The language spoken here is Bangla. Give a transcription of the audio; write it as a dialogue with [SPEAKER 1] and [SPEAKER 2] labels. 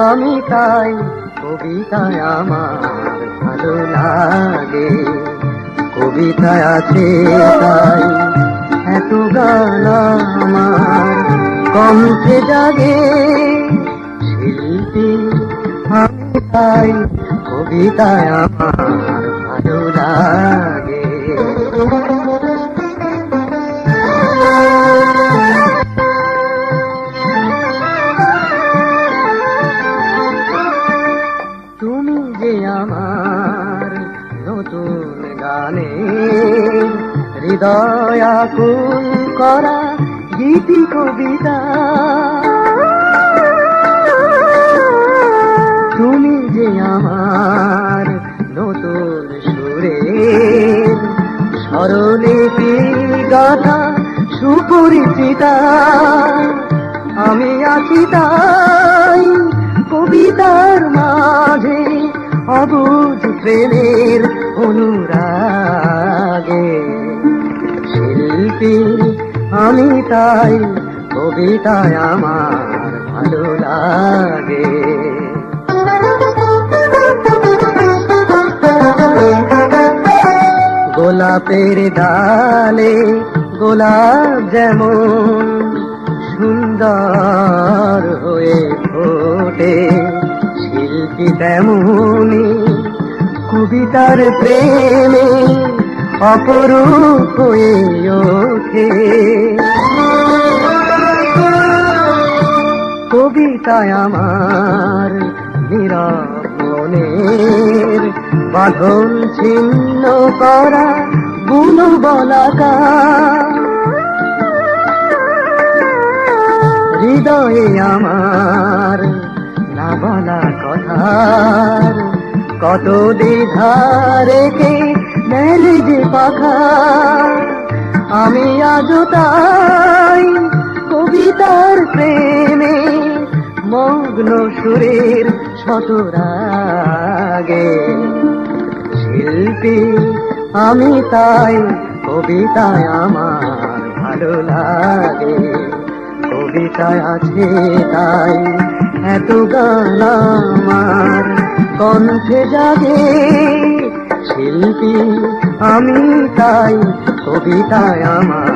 [SPEAKER 1] আমি তাই কবিতায় আমার ভালো লাগে। কবিতায় আছে তাই এত গান আমার কণ্ঠে জাগে। শিল্পী আমি তাই কবিতায় আমার ভালো লাগে। তুমি যে আমার নতুন গানে হৃদয় আকুল করা গীতি কবিতা, তুমি যে আমার নতুন সুরে স্বরলিপি গাথা সুপরিচিতা। আমি আছি তাই কবিতার মাঝে অবুঝ প্রেমের অনুরাগে। শিল্পী আমি তাই কবিতায় আমার ভালো লাগে। গোলাপের ডালে গোলাপ যেমন সুন্দর হয়ে ফোটে, শিল্পী তেমনি কবিতার প্রেমে অপরূপ হয়ে ওঠে। কবিতায় আমার নীরব মনের বাঁধন ছিন্ন করা বুনো বলাকা। হৃদয়ে আমার না বলা কথার কত দ্বিধা রেখে মেলে যে পাখা। আমি আজও তাই কবিতার প্রেমে মগ্ন সুরের শতরাগে। শিল্পী আমি তাই কবিতায় আমার ভালো লাগে। কবিতায় আছে তাই এত গান আমার কণ্ঠে জাগে। শিল্পী আমি তাই কবিতায় আমার